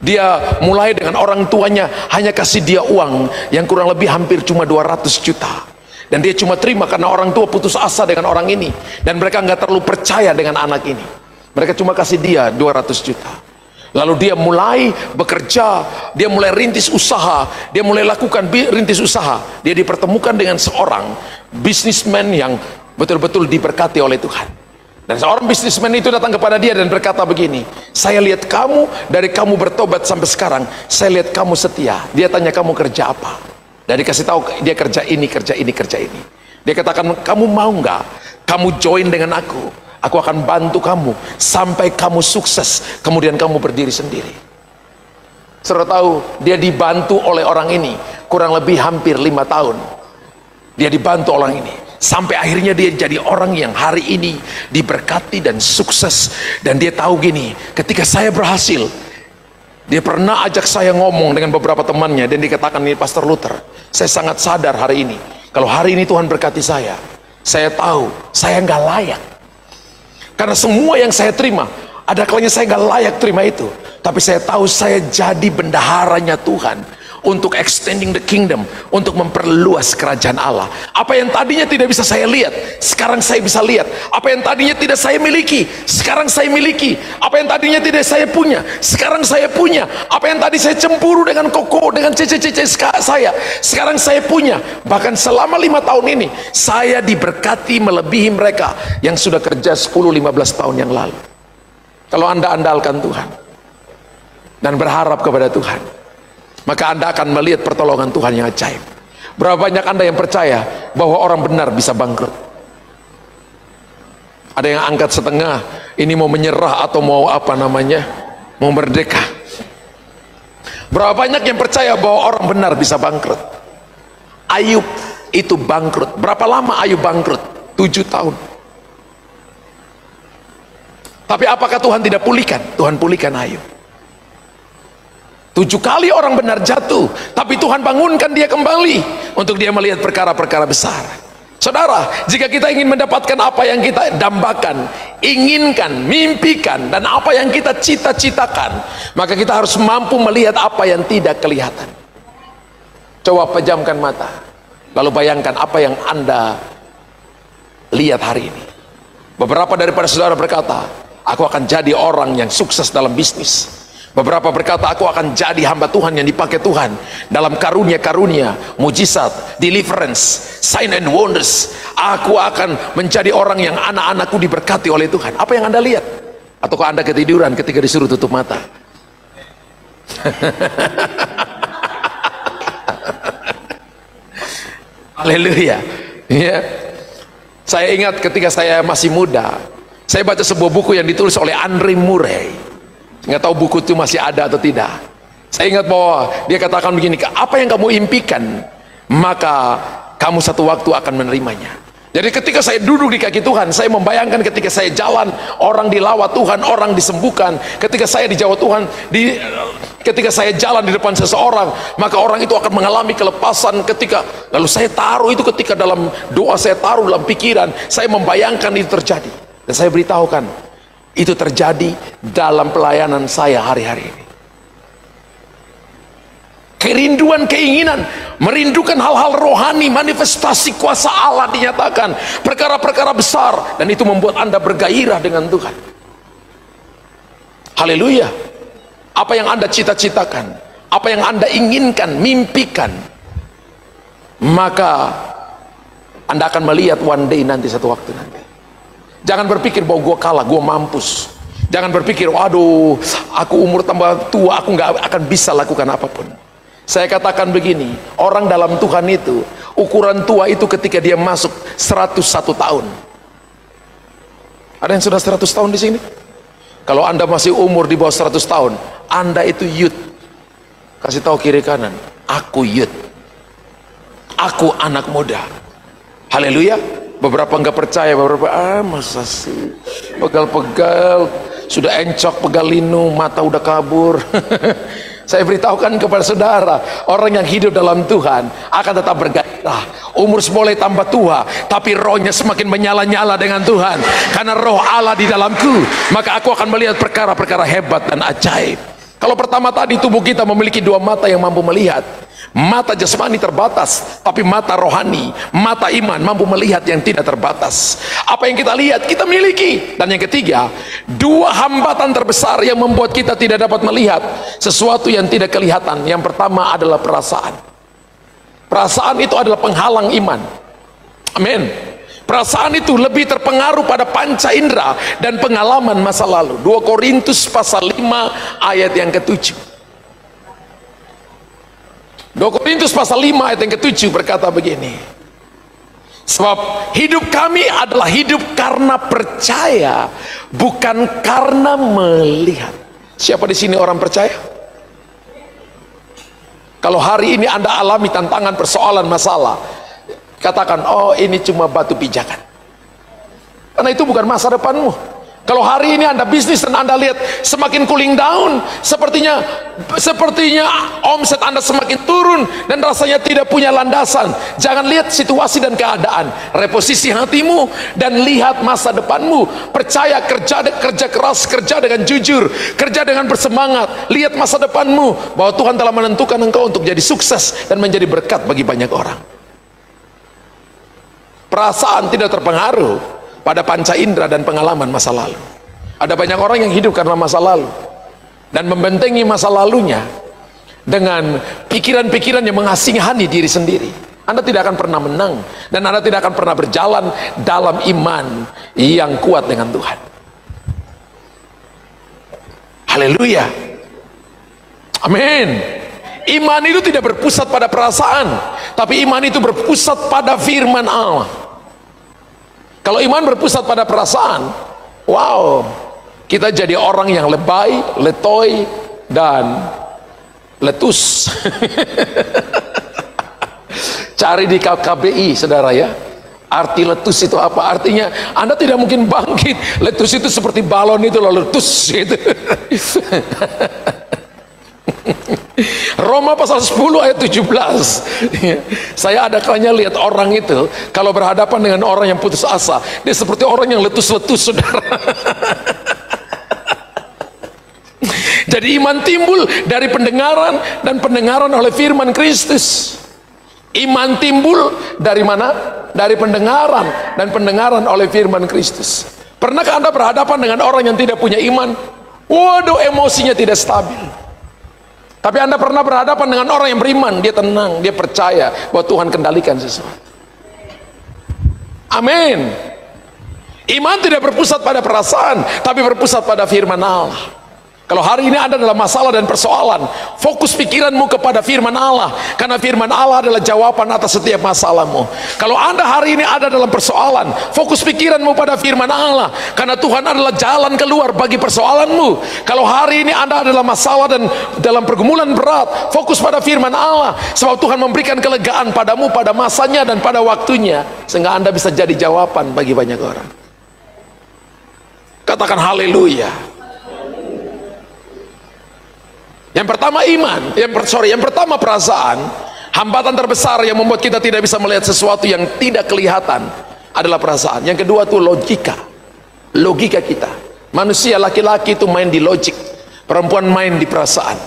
dia mulai dengan orang tuanya hanya kasih dia uang yang kurang lebih hampir cuma 200 juta. Dan dia cuma terima karena orang tua putus asa dengan orang ini. Dan mereka nggak terlalu percaya dengan anak ini. Mereka cuma kasih dia 200 juta. Lalu dia mulai bekerja, dia mulai rintis usaha, dia mulai lakukan rintis usaha. Dia dipertemukan dengan seorang bisnismen yang betul-betul diberkati oleh Tuhan. Dan seorang bisnismen itu datang kepada dia dan berkata begini, saya lihat kamu, dari kamu bertobat sampai sekarang, saya lihat kamu setia. Dia tanya, kamu kerja apa? Dan dikasih tahu dia kerja ini, kerja ini, kerja ini. Dia katakan, kamu mau nggak kamu join dengan aku? Aku akan bantu kamu sampai kamu sukses, kemudian kamu berdiri sendiri. Saudara tahu, dia dibantu oleh orang ini kurang lebih hampir 5 tahun. Dia dibantu orang ini sampai akhirnya dia jadi orang yang hari ini diberkati dan sukses. Dan dia tahu gini, ketika saya berhasil, dia pernah ajak saya ngomong dengan beberapa temannya, dan dikatakan, ini Pastor Luther, saya sangat sadar hari ini, kalau hari ini Tuhan berkati saya tahu saya nggak layak. Karena semua yang saya terima, ada kalanya saya nggak layak terima itu. Tapi saya tahu saya jadi bendaharanya Tuhan untuk extending the kingdom, untuk memperluas kerajaan Allah. Apa yang tadinya tidak bisa saya lihat, sekarang saya bisa lihat. Apa yang tadinya tidak saya miliki, sekarang saya miliki. Apa yang tadinya tidak saya punya, sekarang saya punya. Apa yang tadi saya cemburu dengan koko, dengan cece-cece saya, sekarang saya punya. Bahkan selama 5 tahun ini saya diberkati melebihi mereka yang sudah kerja 10-15 tahun yang lalu. Kalau Anda andalkan Tuhan dan berharap kepada Tuhan, maka Anda akan melihat pertolongan Tuhan yang ajaib. Berapa banyak Anda yang percaya bahwa orang benar bisa bangkrut? Ada yang angkat setengah, ini mau menyerah atau mau mau merdeka. Berapa banyak yang percaya bahwa orang benar bisa bangkrut? Ayub itu bangkrut. Berapa lama Ayub bangkrut? 7 tahun. Tapi apakah Tuhan tidak pulihkan? Tuhan pulihkan Ayub. 7 kali orang benar jatuh, tapi Tuhan bangunkan dia kembali untuk dia melihat perkara-perkara besar. Saudara, jika kita ingin mendapatkan apa yang kita dambakan, inginkan, mimpikan, dan apa yang kita cita-citakan, maka kita harus mampu melihat apa yang tidak kelihatan. Coba pejamkan mata, lalu bayangkan apa yang Anda lihat hari ini. Beberapa daripada saudara berkata, aku akan jadi orang yang sukses dalam bisnis. Beberapa berkata, aku akan jadi hamba Tuhan yang dipakai Tuhan dalam karunia-karunia, mujizat, deliverance, sign and wonders. Aku akan menjadi orang yang anak-anakku diberkati oleh Tuhan. Apa yang Anda lihat? Ataukah Anda ketiduran ketika disuruh tutup mata? Haleluya. Ya. Saya ingat ketika saya masih muda, saya baca sebuah buku yang ditulis oleh Andre Murray. Nggak tahu buku itu masih ada atau tidak. Saya ingat bahwa dia katakan begini, apa yang kamu impikan, maka kamu satu waktu akan menerimanya. Jadi ketika saya duduk di kaki Tuhan, saya membayangkan ketika saya jalan, orang dilawat Tuhan, orang disembuhkan. Ketika saya dijawab Tuhan, ketika saya jalan di depan seseorang, maka orang itu akan mengalami kelepasan. Lalu saya taruh itu ketika dalam doa, saya taruh dalam pikiran, saya membayangkan itu terjadi. Dan saya beritahukan, itu terjadi dalam pelayanan saya hari-hari ini. Kerinduan, keinginan, merindukan hal-hal rohani, manifestasi kuasa Allah dinyatakan, perkara-perkara besar, dan itu membuat Anda bergairah dengan Tuhan. Haleluya. Apa yang Anda cita-citakan, apa yang Anda inginkan, mimpikan, maka Anda akan melihat one day nanti, satu waktu nanti. Jangan berpikir bahwa gue kalah, gue mampus. Jangan berpikir, waduh, aku umur tambah tua, aku nggak akan bisa lakukan apapun. Saya katakan begini, orang dalam Tuhan itu, ukuran tua itu ketika dia masuk 101 tahun. Ada yang sudah 100 tahun di sini? Kalau Anda masih umur di bawah 100 tahun, Anda itu youth. Kasih tahu kiri kanan, aku youth. Aku anak muda. Haleluya. Beberapa nggak percaya, beberapa masa sih, pegal-pegal, sudah encok, pegal linu, mata udah kabur. Saya beritahukan kepada saudara, orang yang hidup dalam Tuhan akan tetap bergairah. Umur mulai tambah tua, tapi rohnya semakin menyala-nyala dengan Tuhan. Karena roh Allah di dalamku, maka aku akan melihat perkara-perkara hebat dan ajaib. Kalau pertama tadi tubuh kita memiliki dua mata yang mampu melihat. Mata jasmani terbatas, tapi mata rohani, mata iman mampu melihat yang tidak terbatas. Apa yang kita lihat, kita miliki. Dan yang ketiga, dua hambatan terbesar yang membuat kita tidak dapat melihat sesuatu yang tidak kelihatan. Yang pertama adalah perasaan. Perasaan itu adalah penghalang iman. Amin. Perasaan itu lebih terpengaruh pada panca indera dan pengalaman masa lalu. 2 Korintus pasal 5 ayat yang ke-7. 2 Korintus pasal 5 ayat yang ke-7 berkata begini, sebab hidup kami adalah hidup karena percaya, bukan karena melihat. Siapa di sini orang percaya? Kalau hari ini Anda alami tantangan, persoalan, masalah, katakan, oh ini cuma batu pijakan, karena itu bukan masa depanmu. Kalau hari ini Anda bisnis dan Anda lihat semakin cooling down, sepertinya omset Anda semakin turun dan rasanya tidak punya landasan. Jangan lihat situasi dan keadaan, reposisi hatimu dan lihat masa depanmu. Percaya, kerja keras, kerja dengan jujur, kerja dengan bersemangat. Lihat masa depanmu, bahwa Tuhan telah menentukan engkau untuk jadi sukses dan menjadi berkat bagi banyak orang. Perasaan tidak terpengaruh pada panca indera dan pengalaman masa lalu. Ada banyak orang yang hidup karena masa lalu dan membentengi masa lalunya dengan pikiran-pikiran yang mengasihani diri sendiri. Anda tidak akan pernah menang dan Anda tidak akan pernah berjalan dalam iman yang kuat dengan Tuhan. Haleluya. Amin. Iman itu tidak berpusat pada perasaan, tapi iman itu berpusat pada firman Allah. Kalau iman berpusat pada perasaan, wow, kita jadi orang yang lebay, letoy, dan letus. Cari di KBI, saudara ya. Arti letus itu apa? Artinya Anda tidak mungkin bangkit. Letus itu seperti balon itu, lalu letus gitu. Roma pasal 10 ayat 17. Saya ada kalanya lihat orang itu kalau berhadapan dengan orang yang putus asa, dia seperti orang yang letus-letus, saudara. Jadi iman timbul dari pendengaran, dan pendengaran oleh firman Kristus. Iman timbul dari mana? Dari pendengaran, dan pendengaran oleh firman Kristus. Pernahkah Anda berhadapan dengan orang yang tidak punya iman? Waduh, emosinya tidak stabil. Tapi Anda pernah berhadapan dengan orang yang beriman, dia tenang, dia percaya bahwa Tuhan kendalikan sesuatu. Amin. Iman tidak berpusat pada perasaan, tapi berpusat pada firman Allah. Kalau hari ini Anda dalam masalah dan persoalan, fokus pikiranmu kepada firman Allah, karena firman Allah adalah jawaban atas setiap masalahmu. Kalau Anda hari ini ada dalam persoalan, fokus pikiranmu pada firman Allah, karena Tuhan adalah jalan keluar bagi persoalanmu. Kalau hari ini Anda adalah masalah dan dalam pergumulan berat, fokus pada firman Allah, sebab Tuhan memberikan kelegaan padamu pada masanya dan pada waktunya, sehingga Anda bisa jadi jawaban bagi banyak orang. Katakan haleluya. Yang pertama iman, yang pertama perasaan. Hambatan terbesar yang membuat kita tidak bisa melihat sesuatu yang tidak kelihatan adalah perasaan. Yang kedua itu logika kita. Manusia laki-laki itu main di logik, perempuan main di perasaan.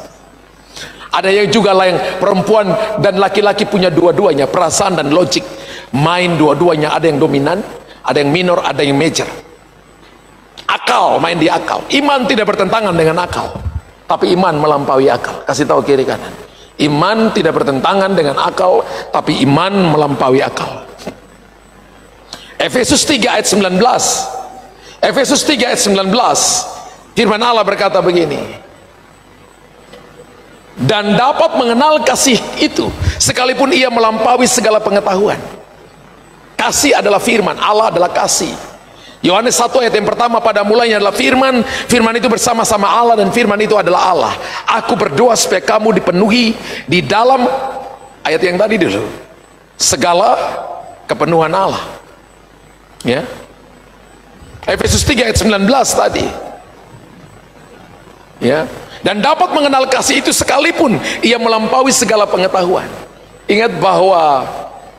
Ada yang juga lain, perempuan dan laki-laki punya dua-duanya, perasaan dan logik, main dua-duanya. Ada yang dominan, ada yang minor, ada yang major. Akal, main di akal. Iman tidak bertentangan dengan akal, tapi iman melampaui akal. Kasih tahu kiri kanan. Iman tidak bertentangan dengan akal, tapi iman melampaui akal. Efesus 3 ayat 19. Efesus 3 ayat 19. Firman Allah berkata begini. Dan dapat mengenal kasih itu, sekalipun ia melampaui segala pengetahuan. Kasih adalah firman, Allah adalah kasih. Yohanes 1 ayat yang pertama, pada mulanya adalah firman, firman itu bersama-sama Allah, dan firman itu adalah Allah. Aku berdoa supaya kamu dipenuhi di dalam, ayat yang tadi dulu, segala kepenuhan Allah. Ya, Efesus 3 ayat 19 tadi. Ya, dan dapat mengenal kasih itu sekalipun ia melampaui segala pengetahuan. Ingat bahwa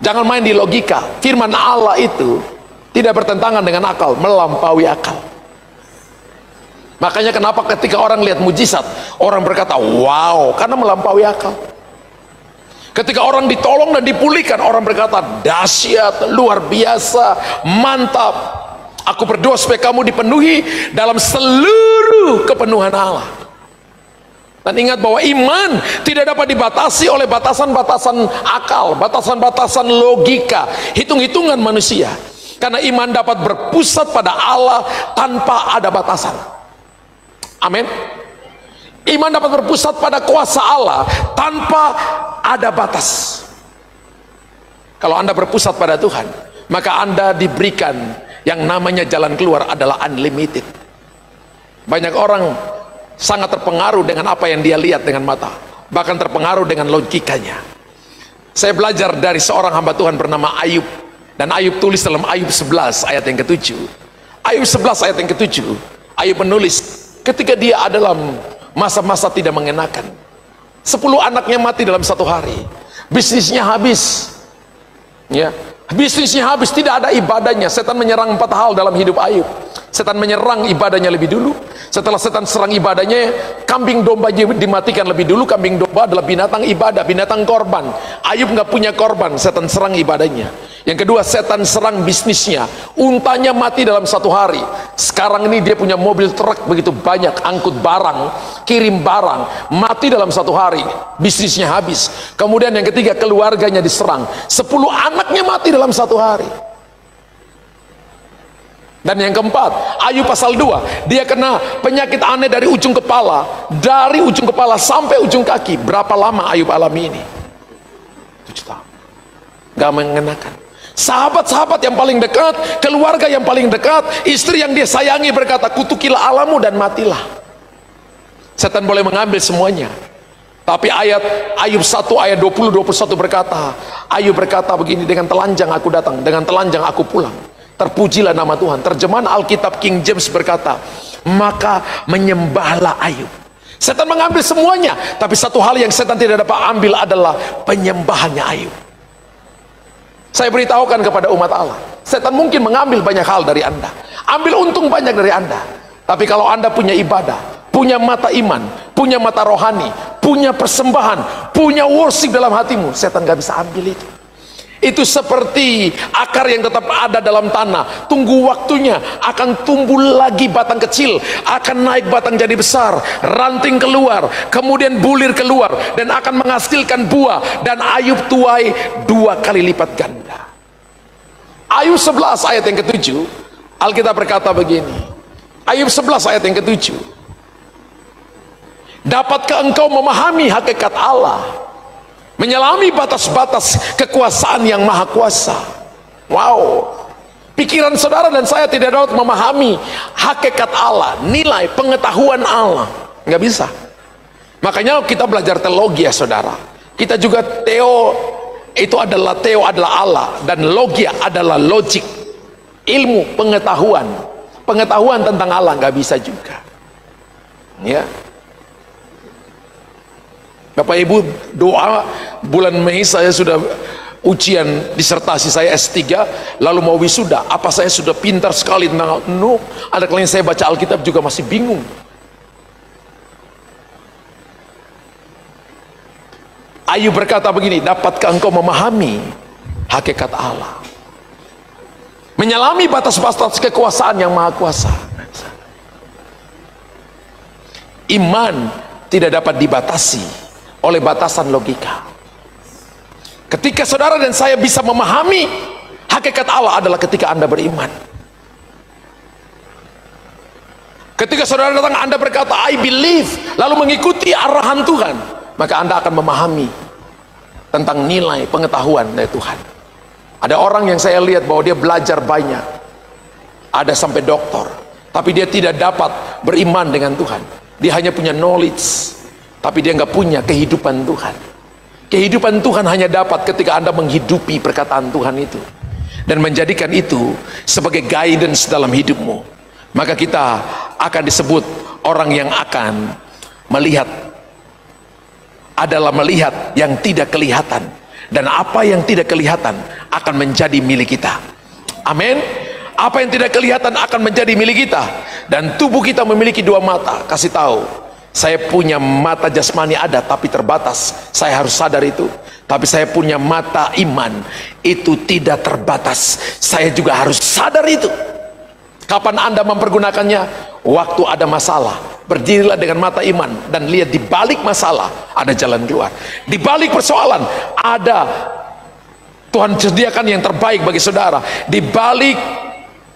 jangan main di logika. Firman Allah itu tidak bertentangan dengan akal, melampaui akal. Makanya kenapa ketika orang lihat mujizat, orang berkata wow, karena melampaui akal. Ketika orang ditolong dan dipulihkan, orang berkata dahsyat, luar biasa, mantap. Aku berdoa supaya kamu dipenuhi dalam seluruh kepenuhan Allah. Dan ingat bahwa iman tidak dapat dibatasi oleh batasan-batasan akal, batasan-batasan logika, hitung-hitungan manusia. Karena iman dapat berpusat pada Allah tanpa ada batasan. Amin. Iman dapat berpusat pada kuasa Allah tanpa ada batas. Kalau Anda berpusat pada Tuhan, maka Anda diberikan yang namanya jalan keluar adalah unlimited. Banyak orang sangat terpengaruh dengan apa yang dia lihat dengan mata, bahkan terpengaruh dengan logikanya. Saya belajar dari seorang hamba Tuhan bernama Ayub. Dan Ayub tulis dalam Ayub 11 ayat yang ke-7. Ayub 11 ayat yang ke-7, Ayub menulis ketika dia dalam masa-masa tidak mengenakan, 10 anaknya mati dalam satu hari, bisnisnya habis, ya, bisnisnya habis, tidak ada ibadahnya. Setan menyerang 4 hal dalam hidup Ayub. Setan menyerang ibadahnya lebih dulu. Setelah setan serang ibadahnya, kambing domba dimatikan lebih dulu. Kambing domba adalah binatang ibadah, binatang korban. Ayub nggak punya korban, setan serang ibadahnya. Yang kedua, setan serang bisnisnya. Untanya mati dalam satu hari. Sekarang ini dia punya mobil truk begitu banyak, angkut barang, kirim barang, mati dalam satu hari, bisnisnya habis. Kemudian yang ketiga, keluarganya diserang, 10 anaknya mati dalam satu hari. Dan yang keempat, Ayub pasal 2, dia kena penyakit aneh dari ujung kepala, sampai ujung kaki. Berapa lama Ayub alami ini? 7 tahun. Gak mengenakan. Sahabat-sahabat yang paling dekat, keluarga yang paling dekat, istri yang dia sayangi berkata, kutukilah Allahmu dan matilah. Setan boleh mengambil semuanya. Tapi ayat Ayub 1 ayat 20-21 berkata, Ayub berkata begini, dengan telanjang aku datang, dengan telanjang aku pulang. Terpujilah nama Tuhan. Terjemahan Alkitab King James berkata, maka menyembahlah Ayub. Setan mengambil semuanya, tapi satu hal yang setan tidak dapat ambil adalah penyembahannya Ayub. Saya beritahukan kepada umat Allah, setan mungkin mengambil banyak hal dari Anda, ambil untung banyak dari Anda, tapi kalau Anda punya ibadah, punya mata iman, punya mata rohani, punya persembahan, punya worship dalam hatimu, setan gak bisa ambil itu. Itu seperti akar yang tetap ada dalam tanah, tunggu waktunya akan tumbuh lagi batang kecil, akan naik batang jadi besar, ranting keluar, kemudian bulir keluar, dan akan menghasilkan buah, dan Ayub tuai 2 kali lipat ganda. Ayub 11 ayat yang ke-7, Alkitab berkata begini, Ayub 11 ayat yang ke-7, dapatkah engkau memahami hakikat Allah, menyelami batas-batas kekuasaan yang maha kuasa? Wow, pikiran saudara dan saya tidak dapat memahami hakikat Allah, nilai pengetahuan Allah, nggak bisa. Makanya kita belajar teologi ya saudara. Kita juga teo adalah Allah, dan logia adalah logik, ilmu, pengetahuan tentang Allah nggak bisa juga. Ya. Bapak Ibu, doa bulan Mei saya sudah ujian disertasi saya S3, lalu mau wisuda. Apa saya sudah pintar sekali tentang ada kalian saya baca Alkitab juga masih bingung. Ayub berkata begini, dapatkah engkau memahami hakikat Allah, menyelami batas-batas kekuasaan yang maha kuasa? Iman tidak dapat dibatasi oleh batasan logika. Ketika saudara dan saya bisa memahami hakikat Allah adalah ketika Anda beriman. Ketika saudara datang, Anda berkata I believe, lalu mengikuti arahan Tuhan, maka Anda akan memahami tentang nilai pengetahuan dari Tuhan. Ada orang yang saya lihat bahwa dia belajar banyak, ada sampai doktor, tapi dia tidak dapat beriman dengan Tuhan. Dia hanya punya knowledge, tapi dia nggak punya kehidupan Tuhan. Kehidupan Tuhan hanya dapat ketika Anda menghidupi perkataan Tuhan itu dan menjadikan itu sebagai guidance dalam hidupmu. Maka kita akan disebut orang yang akan melihat, adalah melihat yang tidak kelihatan, dan apa yang tidak kelihatan akan menjadi milik kita. Amin. Apa yang tidak kelihatan akan menjadi milik kita. Dan tubuh kita memiliki 2 mata. Kasih tahu, saya punya mata jasmani ada tapi terbatas, saya harus sadar itu. Tapi saya punya mata iman, itu tidak terbatas, saya juga harus sadar itu. Kapan Anda mempergunakannya? Waktu ada masalah, berdirilah dengan mata iman dan lihat di balik masalah ada jalan keluar. Di balik persoalan ada Tuhan sediakan yang terbaik bagi saudara. Di balik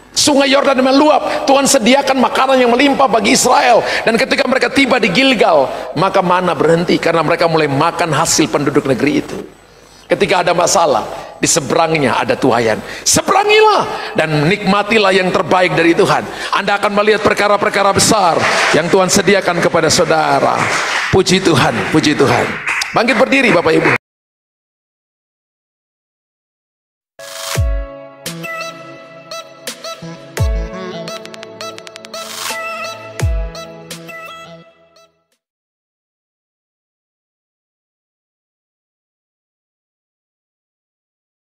Sungai Yordan meluap, Tuhan sediakan makanan yang melimpah bagi Israel. Dan ketika mereka tiba di Gilgal, maka mana berhenti karena mereka mulai makan hasil penduduk negeri itu. Ketika ada masalah, di seberangnya ada tuayan. Seberangilah dan nikmatilah yang terbaik dari Tuhan. Anda akan melihat perkara-perkara besar yang Tuhan sediakan kepada saudara. Puji Tuhan, puji Tuhan. Bangkit berdiri Bapak Ibu.